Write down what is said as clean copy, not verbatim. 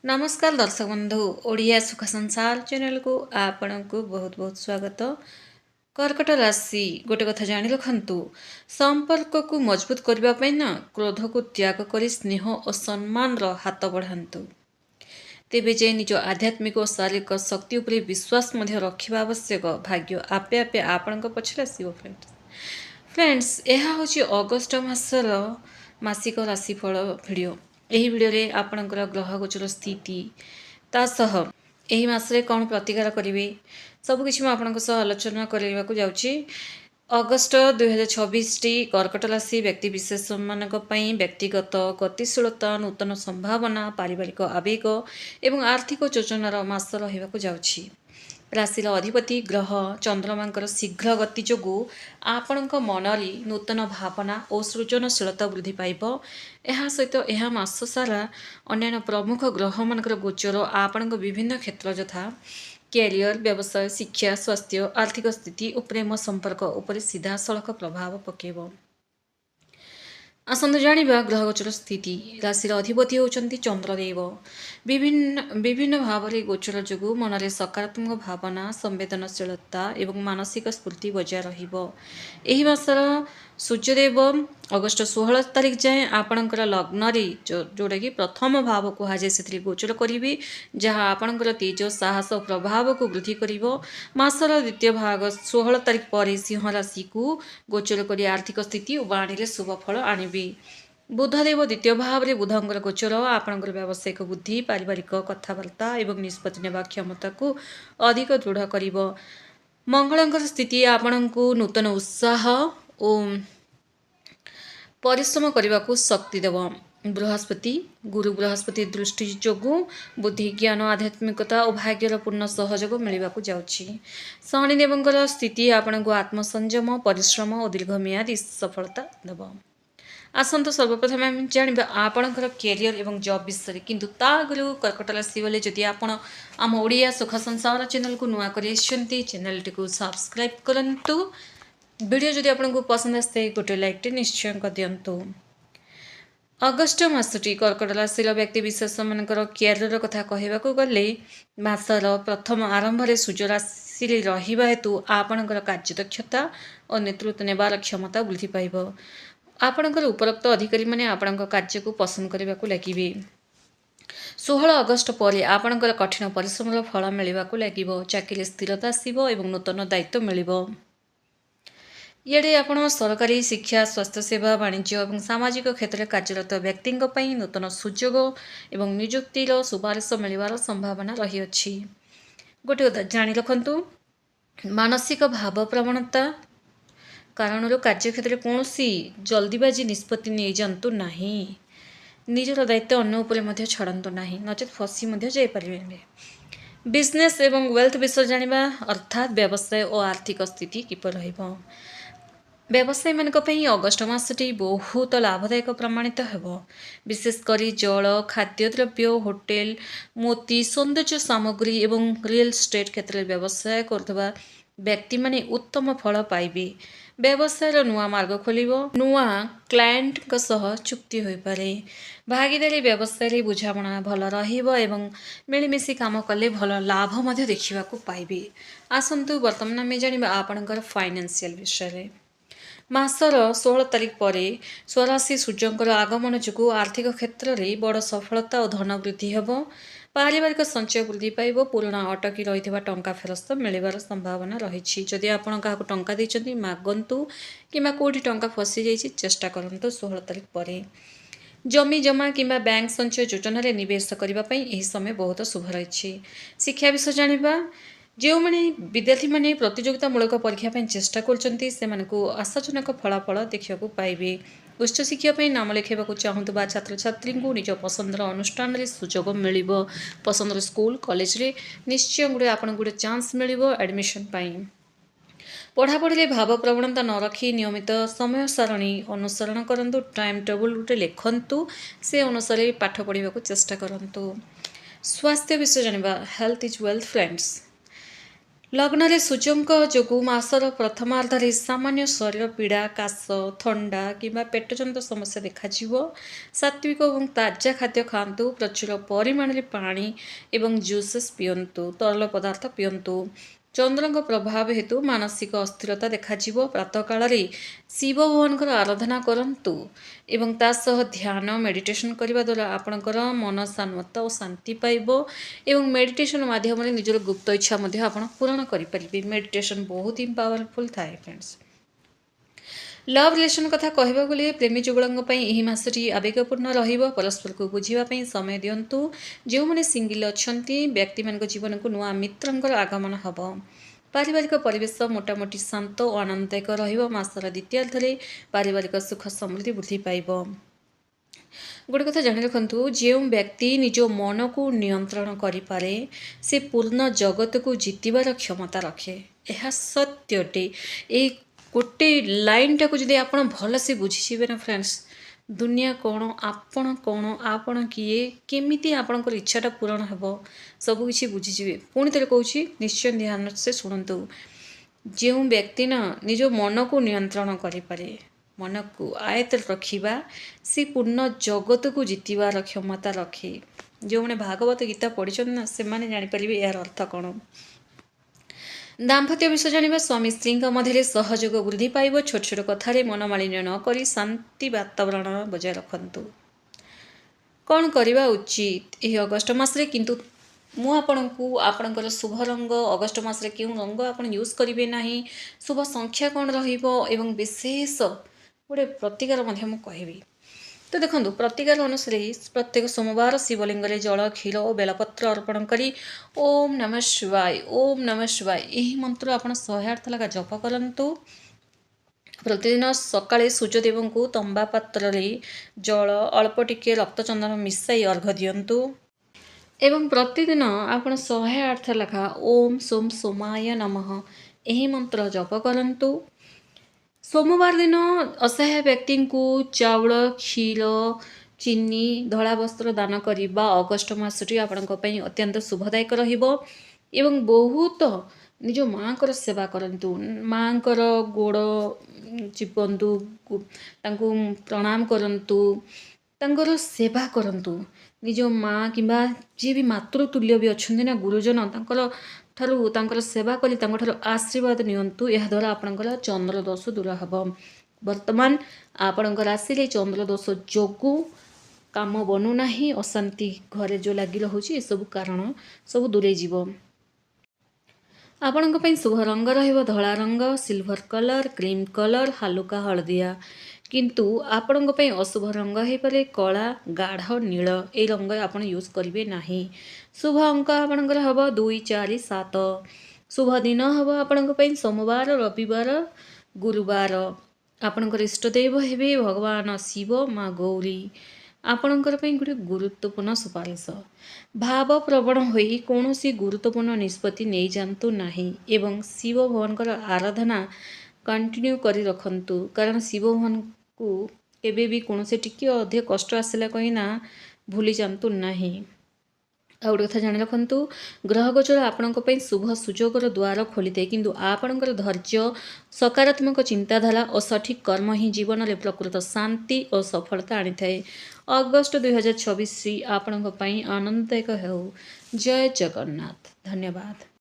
नमस्कार दर्शक बंधु ओडिया सुख संसार चैनल को आपण को बहुत बहुत स्वागत। कर्कट राशि गोटे कथा जानी रखु संपर्क को मजबूत करने ना क्रोध को त्याग कर स्नेह और सम्मान हाथ बढ़ातु तेबे जे निज आध्यात्मिक और शारीरिक शक्ति उपर विश्वास रखा आवश्यक। भाग्य आपे आपे आपण पछरे आसो। फ्रेंड्स यह हूँ अगस्ट मासर मासिक राशिफल भिडियो। यही भिडियो आपणकर ग्रह गोचर स्थिति तासह यही मासरे कौन प्रतिकार करेंगे सबकि मुझे आलोचना करने को जाऊँगी। अगस्ट 2026 टी कर्कट राशि व्यक्ति विशेष मान व्यक्तिगत गतिशीलता नूतन संभावना पारिवारिक आवेग एवं आर्थिक योजनार मास रहा जाऊँगी। राशिर अधिपति ग्रह चंद्रमा शीघ्र गति जो आपण मनरी नूतन भावना और सृजनशीलता वृद्धि पाइब। यह सहित यह मास सारा अन्य प्रमुख ग्रह मान गोचर आपण विभिन्न क्षेत्र यथा कैरियर व्यवसाय शिक्षा स्वास्थ्य आर्थिक स्थिति और प्रेम संपर्क उपर सीधा सड़क प्रभाव पकेब। आसंतु जानिबा ग्रह गोचर स्थिति। राशिर अधिपति होउचंती चंद्रदेव। विभिन्न भाव में गोचर जो मन में सकारात्मक भावना संवेदनशीलता एवं मानसिक स्फूर्ति बजाय रहिबो। एही मासर सूर्यदेव अगस्ट 16 तारिख जाए आपणकर लग्न जोटा कि प्रथम भाव कहुए से गोचर करेंगे जहाँ आपणकर तेज साहस और प्रभाव को वृद्धि करिवो। मासर द्वितीय भाग 16 तारिख पर सिंह राशि को गोचर कर आर्थिक स्थिति और वाणी शुभ फल आणिबे। बुधदेव द्वितीय भाव में बुधंकर गोचर आपणकर व्यावसायिक बुद्धि पारिवारिक कथबार्ता एवं निष्पत्ति नेबा क्षमता को अधिक दृढ़ करिवो। मंगलंकर स्थिति आपण को नूतन उत्साह और परिश्रम करने को शक्ति देव। बृहस्पति गुरु बृहस्पति दृष्टि जो बुद्धि ज्ञान आध्यात्मिकता और भाग्यर पूर्ण सहयोग मिलवा जाऊँगी। शनिदेव स्थिति आपण को आत्मसंयम परिश्रम और दीर्घमियादी सफलता देव। आसंत सर्वप्रथम आम जाना आपणकर कैरियर एवं जॉब विषय किंतु ता आगु कर्कट राशि वाले जदि आपण आम ओडिया सुख संसार चैनल को नुआ कर चैनल टी सब्सक्राइब करंतु। वीडियो जदि आपको पसंद आसते गोटे लाइक निश्चय कर दिंतु। अगस्ट मासटी कर्कट राशि व्यक्ति विशेष मान कैरियर कथा कहवाक गले मासर प्रथम आरंभ में सूर्य राशि रहा हेतु आपणकर कार्यदक्षता और नेतृत्व नेबार क्षमता वृद्धि पाइब। आपणकर उपरोक्त अधिकारी माने आपणकर कार्य को पसंद करने को लगे। 16 अगस्ट पर आपणकर कठिन परिश्रम फल मिलवा लगे। चाकरी स्थिरता आसव एवं नूतन दायित्व मिल। इे आप सरकारी शिक्षा स्वास्थ्य सेवा वाणिज्य और सामाजिक क्षेत्र में कार्यरत व्यक्ति नूतन सुजोग और निजुक्तिर सुपारिश मिलवार संभावना रही अछि। गोटे कथा जानी रखु मानसिक भाव प्रवणता कारण कार्यक्षेत्र कौन जल्दीबाजी निष्पत्ति नहीं जातु ना। निजर दायित्व अन्य उपर छाड़ू ना नचेत फसी जापरें। बिजनेस एवं वेल्थ विषय जाना अर्थात व्यवसाय और आर्थिक स्थिति किपर रहिबो। व्यवसायी मानक अगस्ट मासटी बहुत लाभदायक प्रमाणित हेब। विशेषकर जल खाद्यद्रव्य होटेल मोती सौंदर्य सामग्री एवं रियल स्टेट क्षेत्र में व्यवसाय करथबा व्यक्ति माने उत्तम फल पाइबे। व्यवसाय नुआ मार्ग खोल नुआ क्लाएंट चुक्ति हो पारे। भागीदारी व्यवसाय बुझाणा भल एवं मिलमिशि काम कले भल लाभ देखा पाइबे। आसंतु वर्तमान आम जाना आपणकर फाइनेंशियल विषय। मासर 16 तारिख पर स्वराशि सूर्यंकर आगमन जो आर्थिक क्षेत्र में बड़ सफलता और धन वृद्धि हेब। पारिवारिक संचय वृद्धि पाइब। पुराणा अटकी रही टंका फेरस्त मिलवार संभावना रही। जदि आपण क्या टंका देते मागंतु कि कौटी टंका फसी जाइए चेष्टा करूँ। 16 तारिख पर जमी जमा कि बैंक संचय योजना निवेश करने यह समय बहुत शुभ रही। शिक्षा विषय जाना जो मैंने विद्यार्थी मैंने प्रतियोगितामूलक परीक्षा चेष्टा कर आशाजनक फलाफल देखा पाइबे। उच्च शिक्षा नाम लिखा चाहूबा छात्र छात्री को निज पसंदर अनुष्ठान में सुजोग मिल। पसंदर स्कूल कॉलेज रे निश्चय गोटे आप गोटे चांस मिल एडमिशन पढ़ापढ़ी भाव प्रवणता न रखी नियमित समय सारणी अनुसरण करूँ। टाइम टेबल गोटे लिखतु से अनुसार पाठ पढ़ा चेष्टा करूँ। स्वास्थ्य विषय जाना हेल्थ इज वेल्थ फ्रेंड्स। ଲଗ୍ନରେ ସୂର୍ଯ୍ୟଙ୍କ ଯୋଗୁଁ ମାସର ପ୍ରଥମାର୍ଦ୍ଧରେ ସାମାନ୍ୟ ଶରୀର ପୀଡ଼ା, କାଶ, ଥଣ୍ଡା କିମ୍ବା ପେଟଜନିତ ସମସ୍ୟା ଦେଖାଯିବ। ସାତ୍ତ୍ୱିକ ଏବଂ ତାଜା ଖାଦ୍ୟ ଖାଆନ୍ତୁ। ପ୍ରଚୁର ପରିମାଣରେ ପାଣି ଏବଂ ଜୁସେସ୍ ପିଅନ୍ତୁ। ତରଳ ପଦାର୍ଥ ପିଅନ୍ତୁ। ଚନ୍ଦ୍ରଙ୍କ ପ୍ରଭାବ ହେତୁ ମାନସିକ ଅସ୍ଥିରତା ଦେଖାଯିବ। ପ୍ରାତଃକାଳରେ ଶିବ ଭଗବାନଙ୍କର ଆରାଧନା କରନ୍ତୁ ଏବଂ ତା ସହ ଧ୍ୟାନ ମେଡ଼ିଟେସନ୍ କରିବା ଦ୍ୱାରା ଆପଣଙ୍କର ମନ ଶାନ୍ତ ଓ ଶାନ୍ତି ପାଇବ ଏବଂ ମେଡ଼ିଟେସନ୍ ମାଧ୍ୟମରେ ନିଜର ଗୁପ୍ତ ଇଚ୍ଛା ମଧ୍ୟ ଆପଣ ପୂରଣ କରିପାରିବେ। ମେଡ଼ିଟେସନ୍ ବହୁତ ହିଁ ପାୱାରଫୁଲ୍ ଥାଏ ଫ୍ରେଣ୍ଡସ୍। ଲଭ୍ ରିଲେସନ୍ କଥା କହିବାକୁ ଗଲେ ପ୍ରେମୀ ଯୁଗଳଙ୍କ ପାଇଁ ଏହି ମାସଟି ଆବେଗପୂର୍ଣ୍ଣ ରହିବ। ପରସ୍ପରକୁ ବୁଝିବା ପାଇଁ ସମୟ ଦିଅନ୍ତୁ। ଯେଉଁମାନେ ସିଙ୍ଗିଲ୍ ଅଛନ୍ତି ବ୍ୟକ୍ତିମାନଙ୍କ ଜୀବନକୁ ନୂଆ ମିତ୍ରଙ୍କର ଆଗମନ ହେବ। ପାରିବାରିକ ପରିବେଶ ମୋଟାମୋଟି ଶାନ୍ତ ଓ ଆନନ୍ଦଦାୟକ ରହିବ। ମାସର ଦ୍ୱିତୀୟାର୍ଦ୍ଧରେ ପାରିବାରିକ ସୁଖ ସମୃଦ୍ଧି ବୃଦ୍ଧି ପାଇବ। ଗୋଟେ କଥା ଜାଣି ରଖନ୍ତୁ, ଯେଉଁ ବ୍ୟକ୍ତି ନିଜ ମନକୁ ନିୟନ୍ତ୍ରଣ କରିପାରେ ସେ ପୂର୍ଣ୍ଣ ଜଗତକୁ ଜିତିବାର କ୍ଷମତା ରଖେ। ଏହା ସତ୍ୟଟେ। ଏଇ ଗୋଟେ ଲାଇନ୍ଟାକୁ ଯଦି ଆପଣ ଭଲସେ ବୁଝିଯିବେ ନା ଫ୍ରେଣ୍ଡସ୍, ଦୁନିଆ କ'ଣ, ଆପଣ କିଏ, କେମିତି ଆପଣଙ୍କର ଇଚ୍ଛାଟା ପୂରଣ ହେବ ସବୁକିଛି ବୁଝିଯିବେ। ପୁଣି ଥରେ କହୁଛି, ନିଶ୍ଚୟ ଧ୍ୟାନସେ ଶୁଣନ୍ତୁ। ଯେଉଁ ବ୍ୟକ୍ତି ନା ନିଜ ମନକୁ ନିୟନ୍ତ୍ରଣ କରିପାରେ, ମନକୁ ଆୟତ୍ତରେ ରଖିବା, ସେ ପୂର୍ଣ୍ଣ ଜଗତକୁ ଜିତିବାର କ୍ଷମତା ରଖେ। ଯେଉଁମାନେ ଭାଗବତ ଗୀତା ପଢ଼ିଛନ୍ତି ନା ସେମାନେ ଜାଣିପାରିବେ ଏହାର ଅର୍ଥ କ'ଣ। ଦାମ୍ପତ୍ୟ ବିଷୟ ଜାଣିବା। ସ୍ୱାମୀ ସ୍ତ୍ରୀଙ୍କ ମଧ୍ୟରେ ସହଯୋଗ ବୃଦ୍ଧି ପାଇବ। ଛୋଟ ଛୋଟ କଥାରେ ମନମାଳିନ୍ୟ ନ କରି ଶାନ୍ତି ବାତାବରଣ ବଜାୟ ରଖନ୍ତୁ। କ'ଣ କରିବା ଉଚିତ ଏହି ଅଗଷ୍ଟ ମାସରେ? କିନ୍ତୁ ମୁଁ ଆପଣଙ୍କୁ ଆପଣଙ୍କର ଶୁଭ ରଙ୍ଗ, ଅଗଷ୍ଟ ମାସରେ କେଉଁ ରଙ୍ଗ ଆପଣ ୟୁଜ୍ କରିବେ ନାହିଁ, ଶୁଭ ସଂଖ୍ୟା କ'ଣ ରହିବ ଏବଂ ବିଶେଷ ଗୋଟେ ପ୍ରତିକାର ମଧ୍ୟ ମୁଁ କହିବି। ତ ଦେଖନ୍ତୁ, ପ୍ରତିକାର ଅନୁସାରେ ପ୍ରତ୍ୟେକ ସୋମବାର ଶିବଲିଙ୍ଗରେ ଜଳ, କ୍ଷୀର ଓ ବେଲପତ୍ର ଅର୍ପଣ କରି ଓମ୍ ନମଃ ଶିବାୟ, ଓମ୍ ନମଃ ଶିବାୟ ଏହି ମନ୍ତ୍ର ଆପଣ 108 ଥର ଲେଖା ଜପ କରନ୍ତୁ। ପ୍ରତିଦିନ ସକାଳେ ସୂର୍ଯ୍ୟଦେବଙ୍କୁ ତମ୍ବା ପାତ୍ରରେ ଜଳ, ଅଳ୍ପ ଟିକେ ରକ୍ତଚନ୍ଦନ ମିଶାଇ ଅର୍ଘ୍ୟ ଦିଅନ୍ତୁ ଏବଂ ପ୍ରତିଦିନ ଆପଣ 108 ଥର ଲେଖା ଓମ୍ ସୋମ୍ ସୋମାୟ ନମଃ ଏହି ମନ୍ତ୍ର ଜପ କରନ୍ତୁ। ସୋମବାର ଦିନ ଅସହାୟ ବ୍ୟକ୍ତିଙ୍କୁ ଚାଉଳ, କ୍ଷୀର, ଚିନି, ଧଳା ବସ୍ତ୍ର ଦାନ କରିବା ଅଗଷ୍ଟ ମାସଟି ଆପଣଙ୍କ ପାଇଁ ଅତ୍ୟନ୍ତ ଶୁଭଦାୟକ ରହିବ ଏବଂ ବହୁତ ନିଜ ମାଆଙ୍କର ସେବା କରନ୍ତୁ। ମାଆଙ୍କର ଗୋଡ଼ ଚିପନ୍ତୁ, ତାଙ୍କୁ ପ୍ରଣାମ କରନ୍ତୁ, ତାଙ୍କର ସେବା କରନ୍ତୁ। ନିଜ ମା କିମ୍ବା ଯିଏ ବି ମାତୃତୁଲ୍ୟ ବି ଅଛନ୍ତି ନା ଗୁରୁଜନ, ତାଙ୍କର ସେବା କରି ତାଙ୍କଠାରୁ ଆଶୀର୍ବାଦ ନିଅନ୍ତୁ। ଏହାଦ୍ୱାରା ଆପଣଙ୍କର ଚନ୍ଦ୍ରଦୋଷ ଦୂର ହେବ। ବର୍ତ୍ତମାନ ଆପଣଙ୍କ ରାଶିରେ ଚନ୍ଦ୍ରଦୋଷ ଯୋଗୁଁ କାମ ବନୁନାହିଁ, ଅଶାନ୍ତି ଘରେ ଯେଉଁ ଲାଗି ରହୁଛି, ଏସବୁ କାରଣ ସବୁ ଦୂରେଇ ଯିବ। ଆପଣଙ୍କ ପାଇଁ ଶୁଭ ରଙ୍ଗ ରହିବ ଧଳା ରଙ୍ଗ, ସିଲଭର କଲର୍, କ୍ରିମ୍ କଲର୍, ହାଲୁକା ହଳଦିଆ। କିନ୍ତୁ ଆପଣଙ୍କ ପାଇଁ ଅଶୁଭ ରଙ୍ଗ ହୋଇପାରେ କଳା, ଗାଢ଼ ନୀଳ। এই ରଙ୍ଗ ଆପଣ ୟୁଜ୍ କରିବେ ନାହିଁ। ଶୁଭ ଅଙ୍କ ଆପଣଙ୍କର ହେବ 2, 4, 7। ଶୁଭ ଦିନ ହେବ ଆପଣଙ୍କ ପାଇଁ ସୋମବାର, ରବିବାର, ଗୁରୁବାର। ଆପଣଙ୍କର ଇଷ୍ଟଦେବ ହେବେ ଭଗବାନ ଶିବ, ମା ଗୌରୀ। ଆପଣଙ୍କର ପାଇଁ ଗୋଟେ ଗୁରୁତ୍ୱପୂର୍ଣ୍ଣ ସୁପାରିଶ। ଭାବପ୍ରବଣ ହୋଇ କୌଣସି ଗୁରୁତ୍ୱପୂର୍ଣ୍ଣ ନିଷ୍ପତ୍ତି ନେଇଯାଆନ୍ତୁ ନାହିଁ ଏବଂ ଶିବ ଭଗବାନଙ୍କର ଆରାଧନା କଣ୍ଟିନ୍ୟୁ କରି ରଖନ୍ତୁ। କାରଣ ଶିବ ଭଗବାନଙ୍କୁ କେବେ ବି କୌଣସି ଟିକେ ଅଧିକ କଷ୍ଟ ଆସିଲା କହିନା ଭୁଲି ଯାଆନ୍ତୁ ନାହିଁ। ଆଉ ଗୋଟେ କଥା ଜାଣି ରଖନ୍ତୁ, ଗ୍ରହ ଗୋଚର ଆପଣଙ୍କ ପାଇଁ ଶୁଭ ସୁଯୋଗର ଦ୍ୱାର ଖୋଲିଥାଏ, କିନ୍ତୁ ଆପଣଙ୍କର ଧୈର୍ଯ୍ୟ, ସକାରାତ୍ମକ ଚିନ୍ତାଧାରା ଓ ସଠିକ୍ କର୍ମ ହିଁ ଜୀବନରେ ପ୍ରକୃତ ଶାନ୍ତି ଓ ସଫଳତା ଆଣିଥାଏ। ଅଗଷ୍ଟ 2024 ଆପଣଙ୍କ ପାଇଁ ଆନନ୍ଦଦାୟକ ହେଉ। ଜୟ ଜଗନ୍ନାଥ। ଧନ୍ୟବାଦ।